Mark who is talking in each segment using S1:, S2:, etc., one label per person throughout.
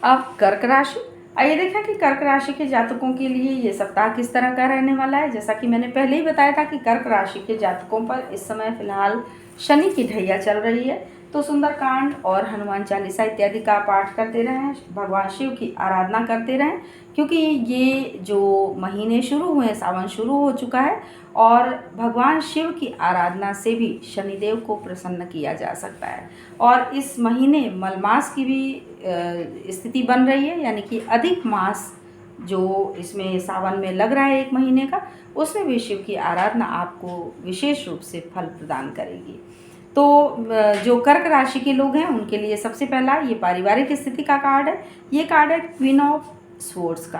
S1: अब कर्क राशि, आइए देखें कि कर्क राशि के जातकों के लिए ये सप्ताह किस तरह का रहने वाला है। जैसा कि मैंने पहले ही बताया था कि कर्क राशि के जातकों पर इस समय फिलहाल शनि की ढैया चल रही है, तो सुंदरकांड और हनुमान चालीसा इत्यादि का पाठ करते रहें, भगवान शिव की आराधना करते रहें, क्योंकि ये जो महीने शुरू हुए हैं, सावन शुरू हो चुका है और भगवान शिव की आराधना से भी शनिदेव को प्रसन्न किया जा सकता है। और इस महीने मलमास की भी स्थिति बन रही है, यानी कि अधिक मास जो इसमें सावन में लग रहा है 1 महीने का, उसमें भी शिव की आराधना आपको विशेष रूप से फल प्रदान करेगी। तो जो कर्क राशि के लोग हैं उनके लिए सबसे पहला ये पारिवारिक स्थिति का कार्ड है। ये कार्ड है क्वीन ऑफ स्वॉर्ड्स का।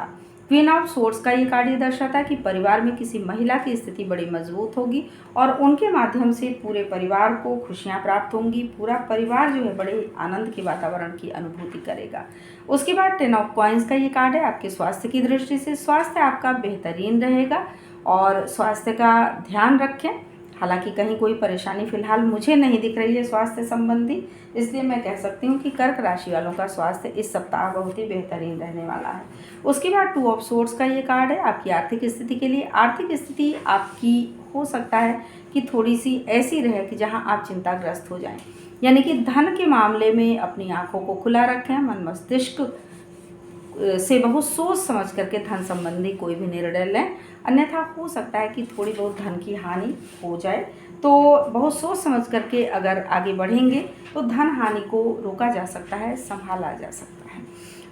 S1: क्वीन ऑफ स्वॉर्ड्स का ये कार्ड ये दर्शाता है कि परिवार में किसी महिला की स्थिति बड़ी मजबूत होगी और उनके माध्यम से पूरे परिवार को खुशियां प्राप्त होंगी। पूरा परिवार जो है बड़े आनंद के वातावरण की अनुभूति करेगा। उसके बाद 10 ऑफ कॉइन्स का ये कार्ड है आपके स्वास्थ्य की दृष्टि से। स्वास्थ्य आपका बेहतरीन रहेगा और स्वास्थ्य का ध्यान रखें। हालांकि कहीं कोई परेशानी फिलहाल मुझे नहीं दिख रही है स्वास्थ्य संबंधी, इसलिए मैं कह सकती हूँ कि कर्क राशि वालों का स्वास्थ्य इस सप्ताह बहुत ही बेहतरीन रहने वाला है। उसके बाद 2 ऑफ सोर्ड्स का ये कार्ड है आपकी आर्थिक स्थिति के लिए। आर्थिक स्थिति आपकी हो सकता है कि थोड़ी सी ऐसी रहे कि जहाँ आप चिंताग्रस्त हो जाएं, यानी कि धन के मामले में अपनी आँखों को खुला रखें। मन मस्तिष्क से बहुत सोच समझ करके धन संबंधी कोई भी निर्णय लें, अन्यथा हो सकता है कि थोड़ी बहुत धन की हानि हो जाए। तो बहुत सोच समझ करके अगर आगे बढ़ेंगे तो धन हानि को रोका जा सकता है, संभाला जा सकता है।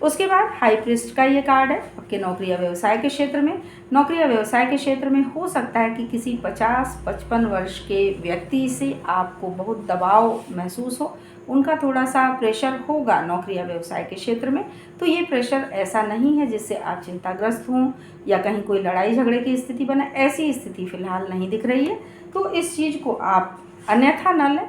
S1: उसके बाद हाई प्रिस्ट का ये कार्ड है आपके नौकरी या व्यवसाय के क्षेत्र में। नौकरी या व्यवसाय के क्षेत्र में हो सकता है कि किसी 50-55 वर्ष के व्यक्ति से आपको बहुत दबाव महसूस हो, उनका थोड़ा सा प्रेशर होगा नौकरी या व्यवसाय के क्षेत्र में। तो ये प्रेशर ऐसा नहीं है जिससे आप चिंताग्रस्त हों या कहीं कोई लड़ाई झगड़े की स्थिति बने, ऐसी स्थिति फिलहाल नहीं दिख रही है। तो इस चीज़ को आप अन्यथा न लें,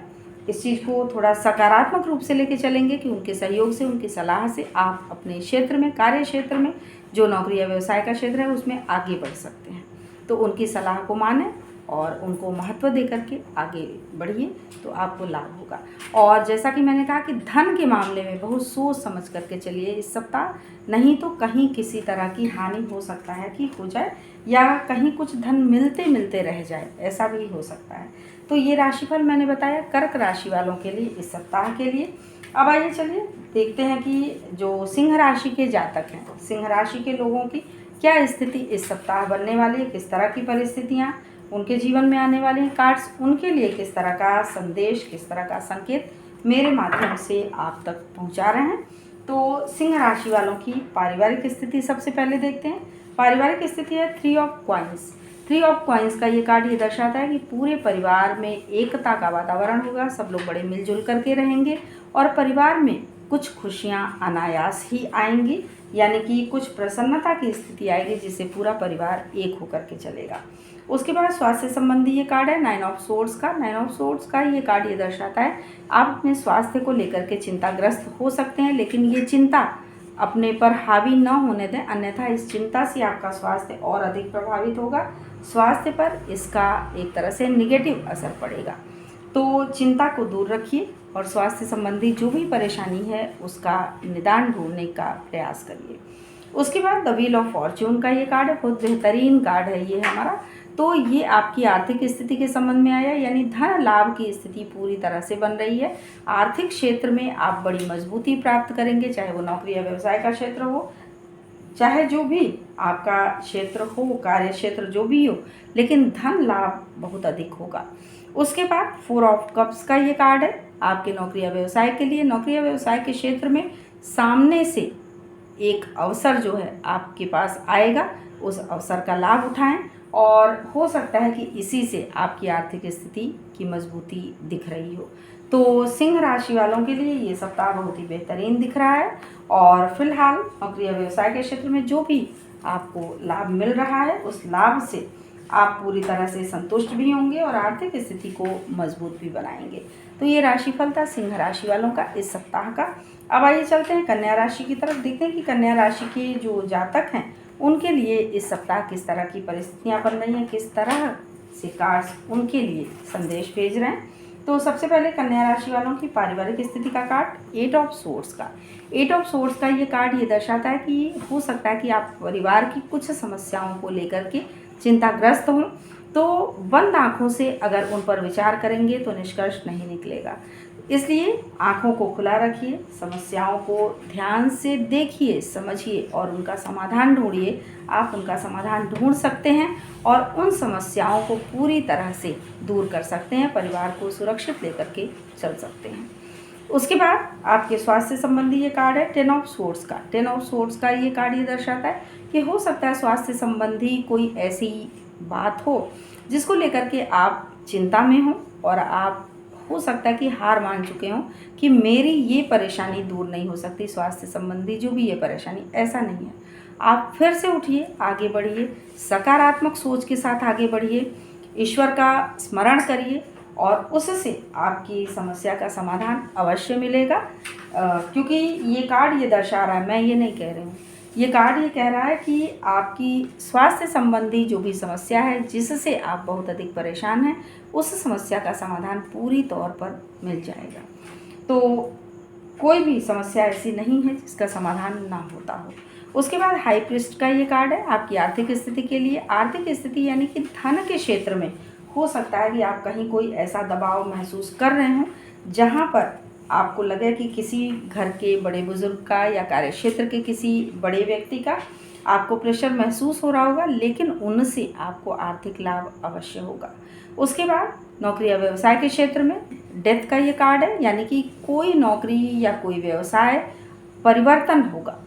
S1: इस चीज़ को थोड़ा सकारात्मक रूप से लेके चलेंगे कि उनके सहयोग से, उनकी सलाह से आप अपने क्षेत्र में, कार्य क्षेत्र में, जो नौकरी या व्यवसाय का क्षेत्र है उसमें आगे बढ़ सकते हैं। तो उनकी सलाह को मानें और उनको महत्व दे करके आगे बढ़िए तो आपको लाभ होगा। और जैसा कि मैंने कहा कि धन के मामले में बहुत सोच समझ करके चलिए इस सप्ताह, नहीं तो कहीं किसी तरह की हानि हो सकता है कि हो जाए या कहीं कुछ धन मिलते मिलते रह जाए, ऐसा भी हो सकता है। तो ये राशिफल मैंने बताया कर्क राशि वालों के लिए इस सप्ताह के लिए। अब आइए चलिए देखते हैं कि जो सिंह राशि के जातक हैं, सिंह राशि के लोगों की क्या स्थिति इस सप्ताह बनने वाली है, किस तरह की परिस्थितियाँ उनके जीवन में आने वाली हैं। कार्ड्स उनके लिए किस तरह का संदेश, किस तरह का संकेत मेरे माध्यम से आप तक पहुंचा रहे हैं। तो सिंह राशि वालों की पारिवारिक स्थिति सबसे पहले देखते हैं। पारिवारिक स्थिति है 3 ऑफ कॉइन्स। 3 ऑफ कॉइन्स का ये कार्ड ये दर्शाता है कि पूरे परिवार में एकता का वातावरण होगा, सब लोग बड़े मिलजुल करके रहेंगे और परिवार में कुछ खुशियाँ अनायास ही आएंगी, यानी कि कुछ प्रसन्नता की स्थिति आएगी जिससे पूरा परिवार एक होकर के चलेगा। उसके बाद स्वास्थ्य संबंधी ये कार्ड है 9 ऑफ सोर्ड्स का। 9 ऑफ सोर्ड्स का ये कार्ड ये दर्शाता है आप अपने स्वास्थ्य को लेकर के चिंताग्रस्त हो सकते हैं, लेकिन ये चिंता अपने पर हावी न होने दें, अन्यथा इस चिंता से आपका स्वास्थ्य और अधिक प्रभावित होगा। स्वास्थ्य पर इसका एक तरह से नेगेटिव असर पड़ेगा। तो चिंता को दूर रखिए और स्वास्थ्य संबंधी जो भी परेशानी है उसका निदान ढूंढने का प्रयास करिए। उसके बाद द व्हील ऑफ फॉर्च्यून का ये कार्ड है, बहुत बेहतरीन कार्ड है ये हमारा। तो ये आपकी आर्थिक स्थिति के संबंध में आया, यानी धन लाभ की स्थिति पूरी तरह से बन रही है। आर्थिक क्षेत्र में आप बड़ी मजबूती प्राप्त करेंगे, चाहे वो नौकरी या व्यवसाय का क्षेत्र हो, चाहे जो भी आपका क्षेत्र हो, कार्य क्षेत्र जो भी हो, लेकिन धन लाभ बहुत अधिक होगा। उसके बाद 4 ऑफ कप्स का ये कार्ड है आपके नौकरी या व्यवसाय के लिए। नौकरी या व्यवसाय के क्षेत्र में सामने से एक अवसर जो है आपके पास आएगा, उस अवसर का लाभ उठाएं और हो सकता है कि इसी से आपकी आर्थिक स्थिति की मजबूती दिख रही हो। तो सिंह राशि वालों के लिए ये सप्ताह बहुत ही बेहतरीन दिख रहा है और फिलहाल नौकरी या व्यवसाय के क्षेत्र में जो भी आपको लाभ मिल रहा है उस लाभ से आप पूरी तरह से संतुष्ट भी होंगे और आर्थिक स्थिति को मजबूत भी बनाएंगे। तो ये राशिफल था सिंह राशि वालों का इस सप्ताह का। अब आइए चलते हैं कन्या राशि की तरफ, देखते हैं कि कन्या राशि के जो जातक हैं उनके लिए इस सप्ताह किस तरह की परिस्थितियां बन रही हैं, किस तरह से कार्ड्स उनके लिए संदेश भेज रहे हैं। तो सबसे पहले कन्या राशि वालों की पारिवारिक स्थिति का कार्ड 8 ऑफ सोर्ड्स का। 8 ऑफ सोर्ड्स का ये कार्ड ये दर्शाता है कि हो सकता है कि आप परिवार की कुछ समस्याओं को लेकर के चिंताग्रस्त हों, तो बंद आँखों से अगर उन पर विचार करेंगे तो निष्कर्ष नहीं निकलेगा। इसलिए आँखों को खुला रखिए, समस्याओं को ध्यान से देखिए, समझिए और उनका समाधान ढूंढिए। आप उनका समाधान ढूंढ सकते हैं और उन समस्याओं को पूरी तरह से दूर कर सकते हैं, परिवार को सुरक्षित लेकर के चल सकते हैं। उसके बाद आपके स्वास्थ्य संबंधी ये कार्ड है 10 ऑफ सोर्ड्स का। 10 ऑफ सोर्ड्स का ये कार्ड ये दर्शाता है कि हो सकता है स्वास्थ्य संबंधी कोई ऐसी बात हो जिसको लेकर के आप चिंता में हो और आप हो सकता है कि हार मान चुके हों कि मेरी ये परेशानी दूर नहीं हो सकती, स्वास्थ्य संबंधी जो भी ये परेशानी, ऐसा नहीं है। आप फिर से उठिए, आगे बढ़िए, सकारात्मक सोच के साथ आगे बढ़िए, ईश्वर का स्मरण करिए और उससे आपकी समस्या का समाधान अवश्य मिलेगा। क्योंकि ये कार्ड ये दर्शा रहा है, मैं ये नहीं कह रही हूँ, ये कार्ड ये कह रहा है कि आपकी स्वास्थ्य संबंधी जो भी समस्या है जिससे आप बहुत अधिक परेशान हैं, उस समस्या का समाधान पूरी तौर पर मिल जाएगा। तो कोई भी समस्या ऐसी नहीं है जिसका समाधान ना होता हो। उसके बाद हाई प्रीस्ट का ये कार्ड है आपकी आर्थिक स्थिति के लिए। आर्थिक स्थिति यानी कि धन के क्षेत्र में हो सकता है कि आप कहीं कोई ऐसा दबाव महसूस कर रहे हों जहाँ पर आपको लगे कि किसी घर के बड़े बुजुर्ग का या कार्यक्षेत्र के किसी बड़े व्यक्ति का आपको प्रेशर महसूस हो रहा होगा, लेकिन उनसे आपको आर्थिक लाभ अवश्य होगा। उसके बाद नौकरी या व्यवसाय के क्षेत्र में डेथ का ये कार्ड है, यानी कि कोई नौकरी या कोई व्यवसाय परिवर्तन होगा,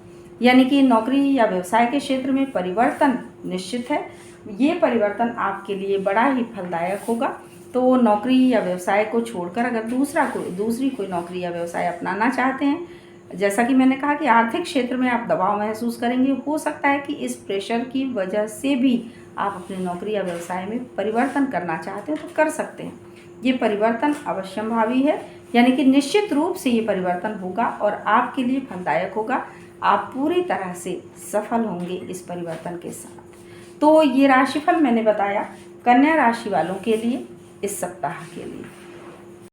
S1: यानी कि नौकरी या व्यवसाय के क्षेत्र में परिवर्तन निश्चित है। ये परिवर्तन आपके लिए बड़ा ही फलदायक होगा। तो नौकरी या व्यवसाय को छोड़कर अगर दूसरी कोई नौकरी या व्यवसाय अपनाना चाहते हैं, जैसा कि मैंने कहा कि आर्थिक क्षेत्र में आप दबाव महसूस करेंगे, हो सकता है कि इस प्रेशर की वजह से भी आप अपनी नौकरी या व्यवसाय में परिवर्तन करना चाहते हैं तो कर सकते हैं। ये परिवर्तन अवश्यंभावी है, यानी कि निश्चित रूप से ये परिवर्तन होगा और आपके लिए फलदायक होगा। आप पूरी तरह से सफल होंगे इस परिवर्तन के साथ। तो ये राशिफल मैंने बताया कन्या राशि वालों के लिए इस सप्ताह के लिए।